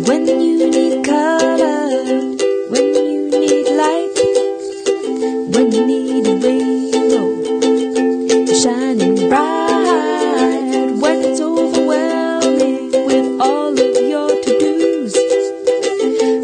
When you need colour, when you need light, when you need a rainbow shining bright, when it's overwhelming with all of your to-dos,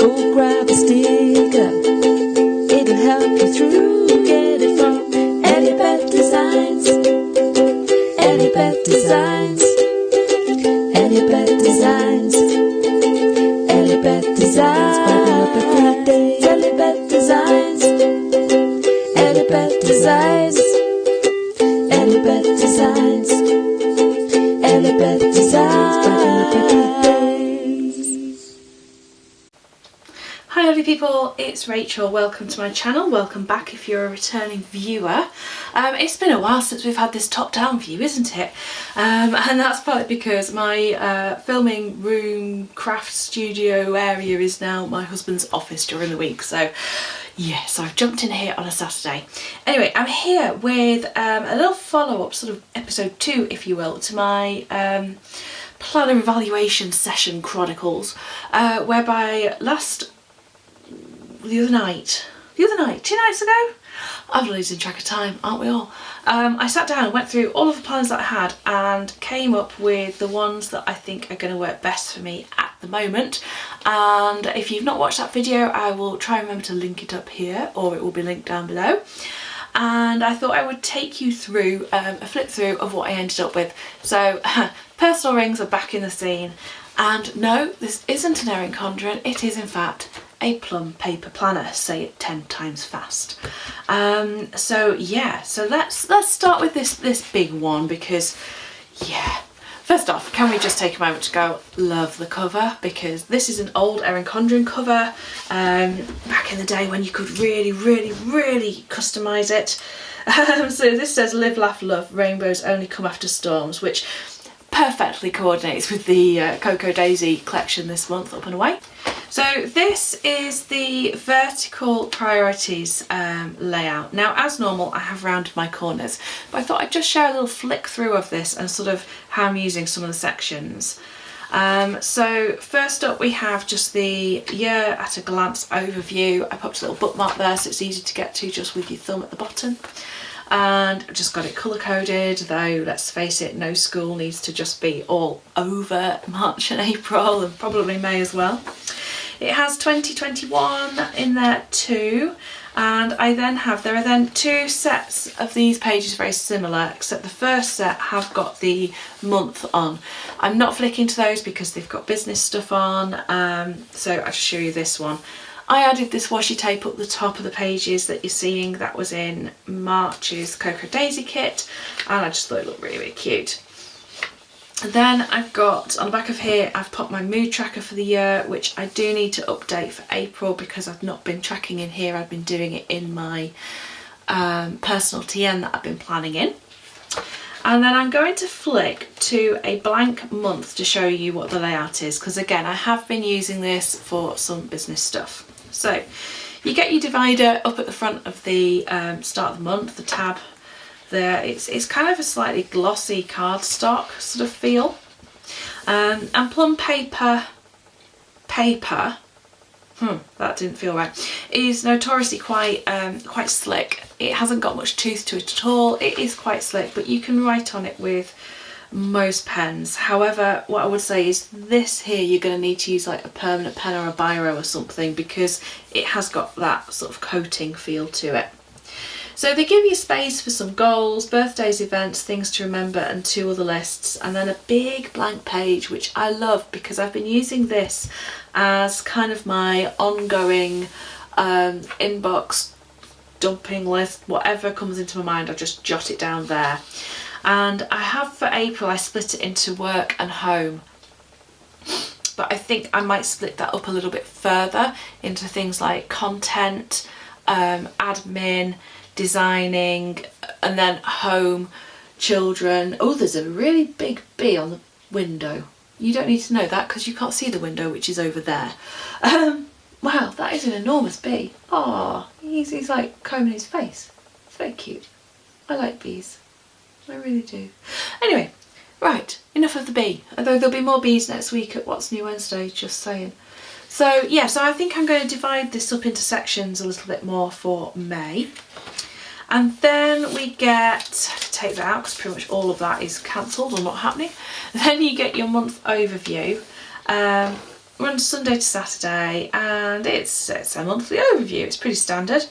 go grab a sticker, it'll help you through. Get it from EllieBeth Designs, EllieBeth Designs, EllieBeth Designs, EllieBeth Designs. Brighten up every day. EllieBeth Designs, EllieBeth Designs, EllieBeth Designs, EllieBeth Designs. Brighten up every day. Hi lovely people, it's Rachel. Welcome to my channel. Welcome back if you're a returning viewer. It's been a while since we've had this top-down view, isn't it? And that's partly because my filming room, craft studio area is now my husband's office during the week. So yes, I've jumped in here on a Saturday. Anyway, I'm here with a little follow-up, sort of episode 2, if you will, to my Planner Evaluation Session Chronicles, whereby the other night, 2 nights ago, I'm losing track of time, aren't we all? I sat down and went through all of the planners that I had and came up with the ones that I think are going to work best for me at the moment. And if you've not watched that video, I will try and remember to link it up here, or it will be linked down below. And I thought I would take you through a flip through of what I ended up with. So personal rings are back in the scene, and no, this isn't an Erin Condren, it is in fact a Plum Paper planner. Say it 10 times fast. So yeah, so let's start with this big one, because yeah, first off, can we just take a moment to go, love the cover, because this is an old Erin Condren cover, back in the day when you could really customise it. So this says "Live, Laugh, Love, Rainbows Only Come After Storms," which perfectly coordinates with the Cocoa Daisy collection this month, Up and Away. So this is the vertical priorities layout. Now, as normal, I have rounded my corners, but I thought I'd just share a little flick through of this and sort of how I'm using some of the sections. So first up we have just the year at a glance overview. I popped a little bookmark there so it's easy to get to just with your thumb at the bottom. And I've just got it colour coded, though let's face it, no school needs to just be all over March and April, and probably May as well. It has 2021 in there too, and there are then 2 sets of these pages very similar, except the first set have got the month on. I'm not flicking to those because they've got business stuff on, so I'll just show you this one. I added this washi tape up the top of the pages that you're seeing. That was in March's Cocoa Daisy kit, and I just thought it looked really cute. And then I've got, on the back of here, I've put my mood tracker for the year, which I do need to update for April because I've not been tracking in here. I've been doing it in my personal TN that I've been planning in. And then I'm going to flick to a blank month to show you what the layout is, because again, I have been using this for some business stuff. So you get your divider up at the front of the start of the month, the tab there. It's kind of a slightly glossy cardstock sort of feel, and Plum Paper that didn't feel right, is notoriously quite slick. It hasn't got much tooth to it at all. It is quite slick, but you can write on it with most pens. However, what I would say is this here, you're going to need to use like a permanent pen or a biro or something, because it has got that sort of coating feel to it. So they give you space for some goals, birthdays, events, things to remember, and 2 other lists, and then a big blank page, which I love because I've been using this as kind of my ongoing inbox dumping list. Whatever comes into my mind, I just jot it down there. And I have for April, I split it into work and home, but I think I might split that up a little bit further into things like content, admin, designing, and then home, children. Oh, there's a really big bee on the window. You don't need to know that because you can't see the window, which is over there. Wow, that is an enormous bee. Oh, he's like combing his face. It's very cute. I like bees. I really do. Anyway, Right, enough of the bee, although there'll be more bees next week at What's New Wednesday, just saying. So yeah, so I think I'm going to divide this up into sections a little bit more for May. And then we get, take that out because pretty much all of that is cancelled or not happening. Then you get your month overview. Runs Sunday to Saturday, and it's a monthly overview. It's pretty standard.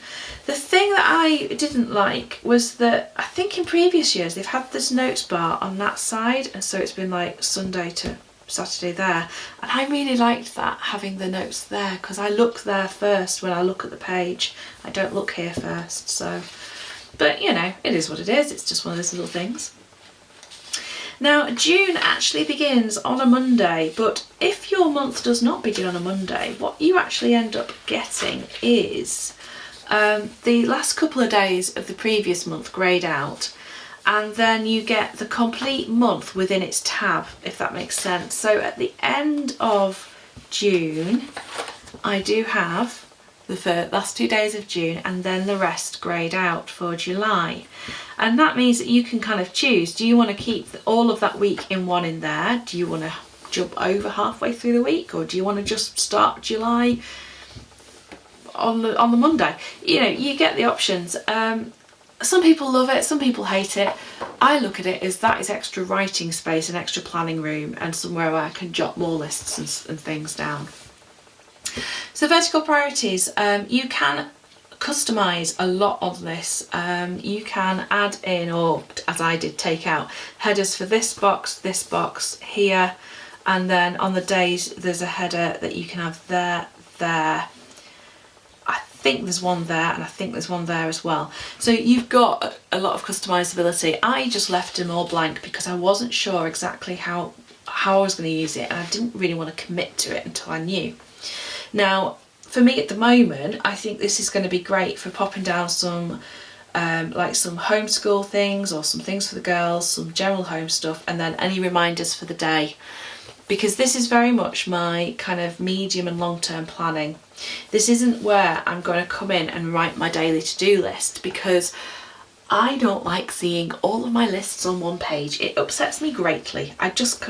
The thing that I didn't like was that I think in previous years they've had this notes bar on that side, and so it's been like Sunday to Saturday there, and I really liked that, having the notes there, because I look there first when I look at the page. I don't look here first, so, but you know, it is what it is. It's just one of those little things. Now, June actually begins on a Monday, but if your month does not begin on a Monday, what you actually end up getting is the last couple of days of the previous month greyed out, and then you get the complete month within its tab, if that makes sense. So at the end of June, I do have the last 2 days of June, and then the rest greyed out for July. And that means that you can kind of choose, do you want to keep all of that week in one in there? Do you want to jump over halfway through the week, or do you want to just start July on the Monday? You know, you get the options. Some people love it, some people hate it. I look at it as that is extra writing space and extra planning room, and somewhere where I can jot more lists and things down. So vertical priorities, you can customise a lot of this. You can add in, or as I did, take out headers for this box here, and then on the days there's a header that you can have there. I think there's one there, and I think there's one there as well. So you've got a lot of customizability. I just left them all blank because I wasn't sure exactly how I was going to use it, and I didn't really want to commit to it until I knew. Now, for me at the moment, I think this is going to be great for popping down some like some homeschool things, or some things for the girls, some general home stuff, and then any reminders for the day, because this is very much my kind of medium and long-term planning. This isn't where I'm going to come in and write my daily to-do list, because I don't like seeing all of my lists on one page. It upsets me greatly. I just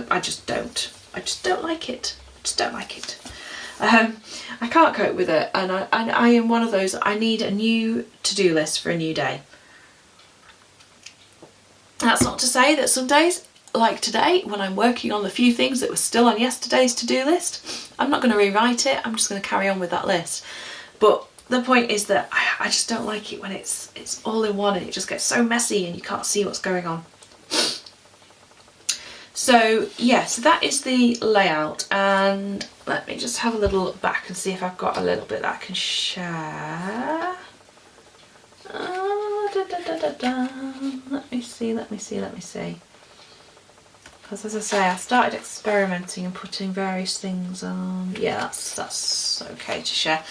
don't like it. I can't cope with it, and I am one of those, I need a new to-do list for a new day. That's not to say that some days, like today, when I'm working on the few things that were still on yesterday's to-do list, I'm not going to rewrite it, I'm just going to carry on with that list. But the point is that I just don't like it when it's all in one and it just gets so messy and you can't see what's going on. So yeah, so that is the layout, and let me just have a little look back and see if I've got a little bit that I can share. Let me see. Because as I say, I started experimenting and putting various things on. Yeah, that's okay to share.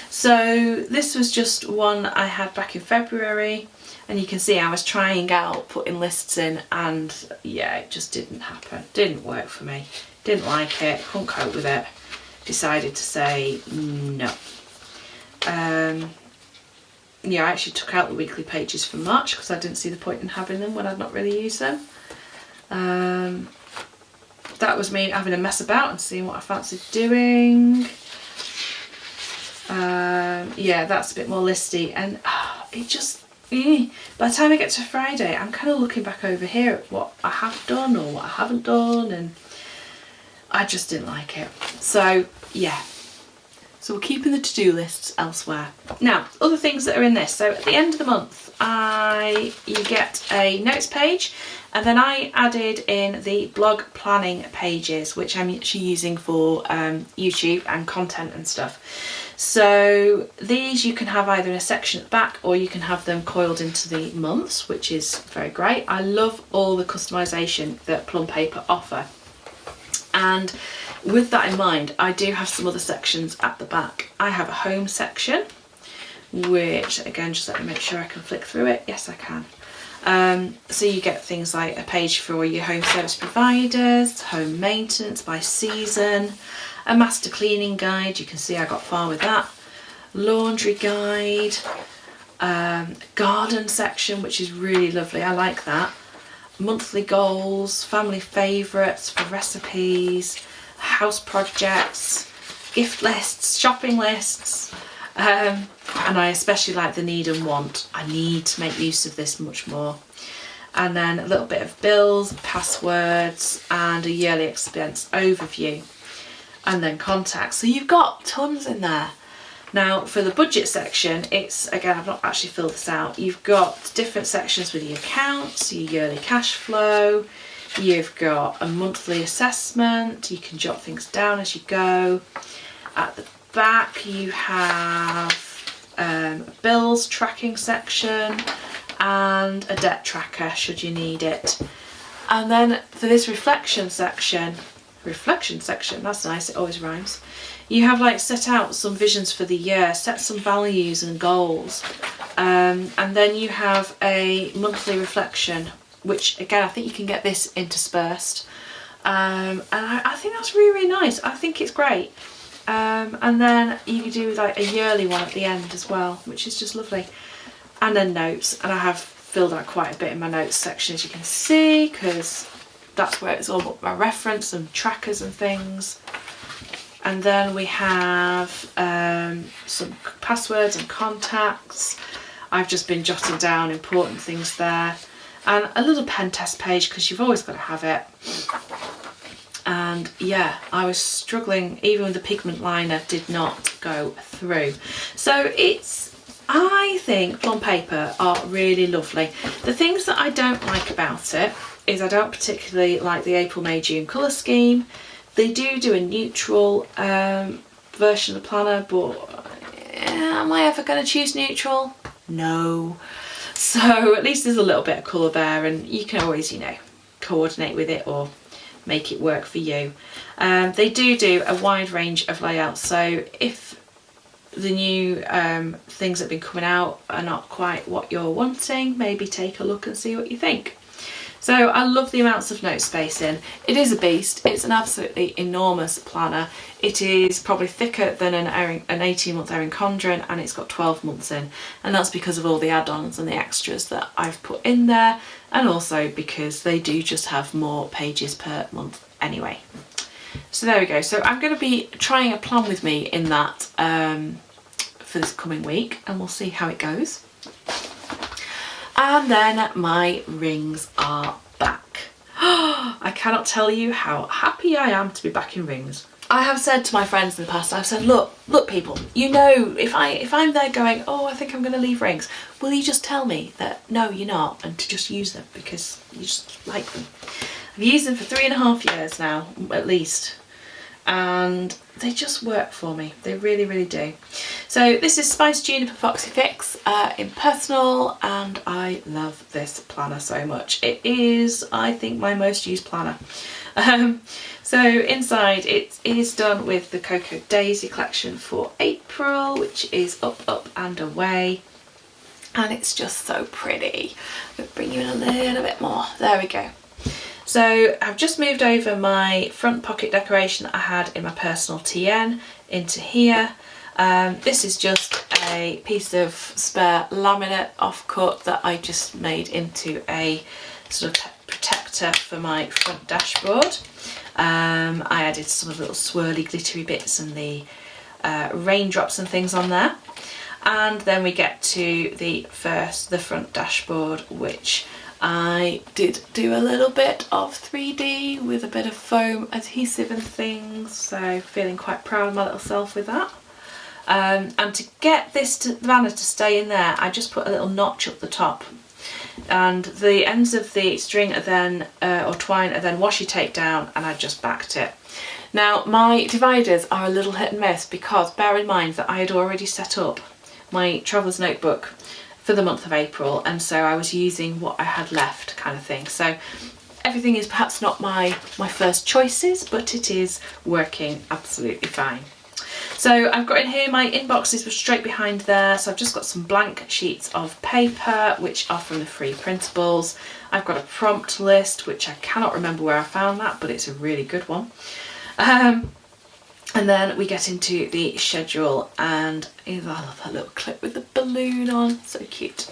So this was just one I had back in February. And you can see I was trying out putting lists in, and yeah, it just didn't happen. Didn't work for me. Didn't like it, couldn't cope with it. Decided to say no. Yeah, I actually took out the weekly pages for March because I didn't see the point in having them when I'd not really used them. That was me having a mess about and seeing what I fancied doing. Yeah, that's a bit more listy, and it just, by the time I get to Friday, I'm kind of looking back over here at what I have done or what I haven't done, and I just didn't like it. So yeah, so we're keeping the to-do lists elsewhere. Now, other things that are in this. So at the end of the month, you get a notes page, and then I added in the blog planning pages, which I'm actually using for YouTube and content and stuff. So these you can have either in a section at the back, or you can have them coiled into the months, which is very great. I love all the customization that Plum Paper offer. And with that in mind, I do have some other sections at the back. I have a home section, which again, just let me make sure I can flick through it. Yes, I can. So you get things like a page for your home service providers, home maintenance by season, a master cleaning guide, you can see I got far with that, laundry guide, garden section, which is really lovely, I like that. monthly goals, family favourites for recipes, house projects, gift lists, shopping lists, and I especially like the need and want. I need to make use of this much more. And then a little bit of bills, passwords, and a yearly expense overview, and then contacts. So you've got tons in there. Now for the budget section, it's, again, I've not actually filled this out. You've got different sections with your accounts, your yearly cash flow, you've got a monthly assessment, you can jot things down as you go. At the back you have a bills tracking section and a debt tracker should you need it. And then for this reflection section, that's nice, it always rhymes. You have like set out some visions for the year, set some values and goals, and then you have a monthly reflection, which again I think you can get this interspersed, and I think that's really, really nice. I think it's great. And then you can do like a yearly one at the end as well, which is just lovely. And then notes, and I have filled out quite a bit in my notes section, as you can see, because that's where it's all about my reference and trackers and things. And then we have some passwords and contacts. I've just been jotting down important things there, and a little pen test page because you've always got to have it. And yeah, I was struggling, even with the pigment liner did not go through. So I think Plum Paper are really lovely. The things that I don't like about it is I don't particularly like the April, May, June colour scheme. They do a neutral version of the planner, but am I ever going to choose neutral? No. So at least there's a little bit of colour there, and you can always, you know, coordinate with it or make it work for you. They do a wide range of layouts, so if the new things that have been coming out are not quite what you're wanting, maybe take a look and see what you think. So I love the amounts of note spacing. It is a beast. It's an absolutely enormous planner. It is probably thicker than an 18-month Erin Condren, and it's got 12 months in, and that's because of all the add-ons and the extras that I've put in there, and also because they do just have more pages per month anyway. So there we go. So I'm going to be trying a plan with me in that for this coming week, and we'll see how it goes. And then my rings are back. I cannot tell you how happy I am to be back in rings. I have said to my friends in the past, I've said, look people, you know, if I'm there going, oh, I think I'm going to leave rings, will you just tell me that no, you're not, and to just use them because you just like them. I've used them for 3.5 years now, at least, and they just work for me. They really, really do. So this is Spice Juniper Foxy Fix in personal, and I love this planner so much. It is, I think, my most used planner. So inside it is done with the Cocoa Daisy collection for April, which is up and away, and it's just so pretty. I'm going to bring you in a little bit more. There we go. So I've just moved over my front pocket decoration that I had in my personal TN into here. This is just a piece of spare laminate offcut that I just made into a sort of protector for my front dashboard. I added some of the little swirly glittery bits and the raindrops and things on there. And then we get to the front dashboard, which I did do a little bit of 3D with a bit of foam adhesive and things, so feeling quite proud of my little self with that. And to get this banner to stay in there, I just put a little notch up the top, and the ends of the string are then, or twine, are then washi taped down, and I just backed it. Now my dividers are a little hit and miss because bear in mind that I had already set up my traveller's notebook for the month of April, and so I was using what I had left, kind of thing. So everything is perhaps not my first choices, but it is working absolutely fine. So I've got in here, my inboxes were straight behind there, so I've just got some blank sheets of paper which are from the free printables. I've got a prompt list which I cannot remember where I found that, but it's a really good one. And then we get into the schedule, and I love that little clip with the balloon on, so cute.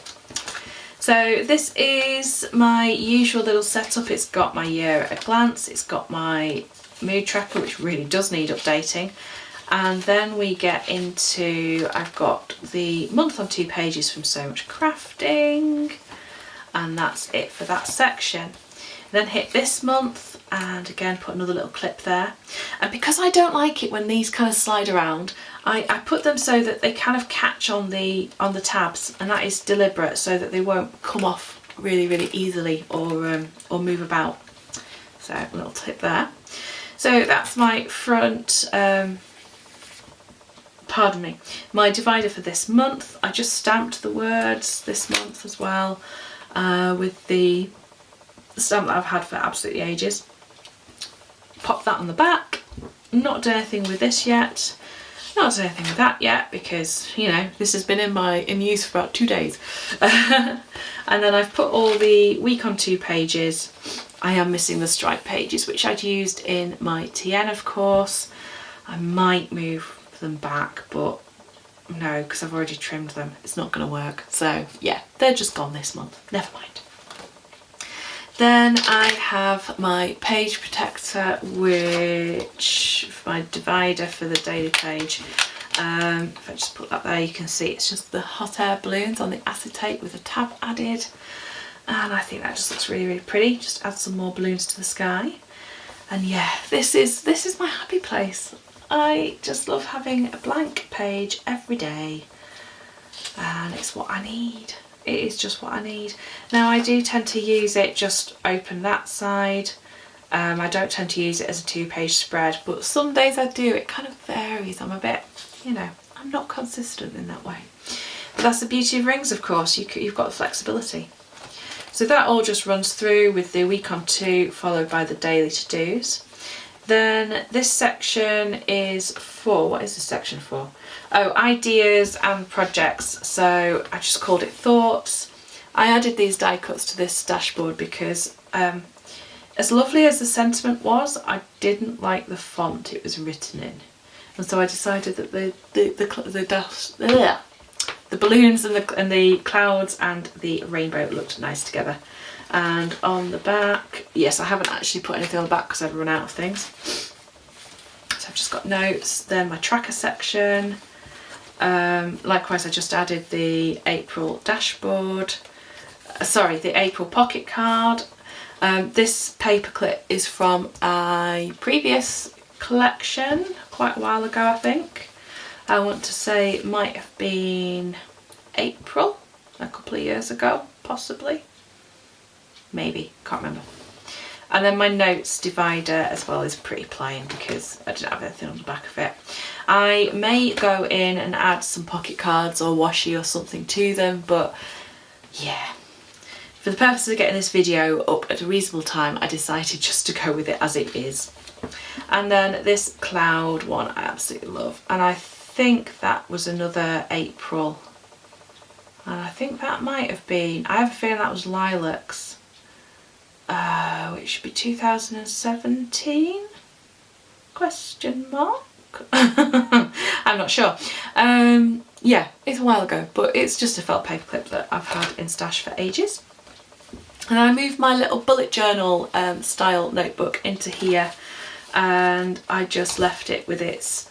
So this is my usual little setup. It's got my year at a glance, it's got my mood tracker, which really does need updating, and then we get into, I've got the month on 2 pages from So Much Crafting, and that's it for that section. Then hit this month and again put another little clip there, and because I don't like it when these kind of slide around, I put them so that they kind of catch on the tabs, and that is deliberate so that they won't come off really easily or move about. So a little tip there. So that's my front, pardon me, my divider for this month. I just stamped the words this month as well with the stamp that I've had for absolutely ages. Pop that on the back. Not done anything with this yet. Not done anything with that yet because, you know, this has been in use for about 2 days. And then I've put all the week on 2 pages. I am missing the stripe pages, which I'd used in my TN, of course. I might move them back, but no, because I've already trimmed them. It's not going to work. So yeah, they're just gone this month. Never mind. Then I have my page protector, which my divider for the daily page. If I just put that there, you can see it's just the hot air balloons on the acetate with a tab added, and I think that just looks really pretty. Just add some more balloons to the sky, and yeah, this is my happy place. I just love having a blank page every day, and it's what I need. It is just what I need. Now I do tend to use it just open that side. I don't tend to use it as a 2-page spread, but some days I do. It kind of varies. I'm a bit, you know, I'm not consistent in that way. But that's the beauty of rings, of course. You've got the flexibility. So that all just runs through with the week on 2 followed by the daily to-dos. Then this section is for, what is this section for? Oh, ideas and projects. So I just called it thoughts. I added these die cuts to this dashboard because as lovely as the sentiment was, I didn't like the font it was written in. And so I decided that the balloons and the clouds and the rainbow looked nice together. And on the back, yes, I haven't actually put anything on the back because I've run out of things. So I've just got notes, then my tracker section. Likewise, I just added the April dashboard, the April pocket card. This paperclip is from a previous collection, quite a while ago I think. I want to say it might have been April, a couple of years ago, possibly. Maybe, can't remember. And then my notes divider as well is pretty plain because I didn't have anything on the back of it. I may go in and add some pocket cards or washi or something to them, but yeah. For the purpose of getting this video up at a reasonable time, I decided just to go with it as it is. And then this cloud one I absolutely love. And I think that was another April. And I think that might have been, I have a feeling that was Lilacs. Which should be 2017? Question mark? I'm not sure. Yeah, it's a while ago, but it's just a felt paper clip that I've had in stash for ages. And I moved my little bullet journal style notebook into here, and I just left it with its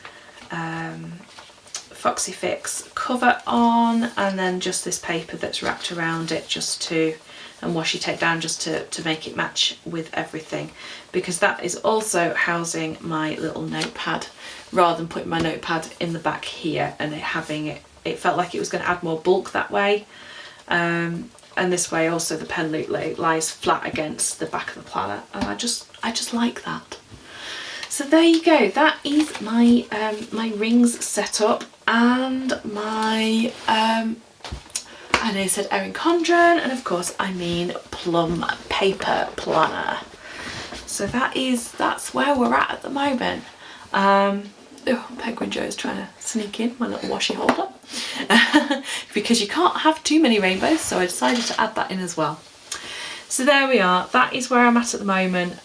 Foxy Fix cover on, and then just this paper that's wrapped around it just to, and washi tape down just to make it match with everything, because that is also housing my little notepad rather than putting my notepad in the back here and it felt like it was going to add more bulk that way. And this way also the pen loop lies flat against the back of the planner, and I just like that. So there you go, that is my my rings set up, and my I know I said Erin Condren, and of course I mean Plum Paper planner. So that's where we're at the moment. Penguin Joe is trying to sneak in my little washi holder because you can't have too many rainbows, so I decided to add that in as well. So there we are, that is where I'm at the moment.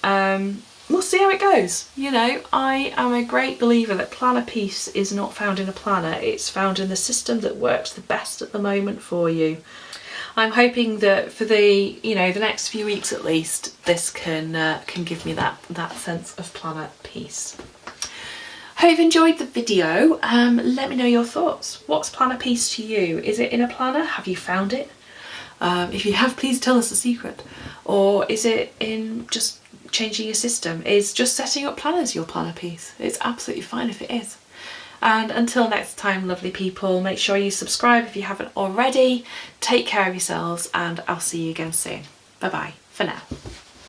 We'll see how it goes. You know, I am a great believer that planner peace is not found in a planner, it's found in the system that works the best at the moment for you. I'm hoping that for the, you know, the next few weeks at least, this can give me that sense of planner peace. Hope you've enjoyed the video. Let me know your thoughts. What's planner peace to you? Is it in a planner? Have you found it? If you have, please tell us the secret. Or is it in just changing your system? Is just setting up planners your planner piece? It's absolutely fine if it is. And until next time, lovely people, make sure you subscribe if you haven't already. Take care of yourselves, and I'll see you again soon. Bye bye for now.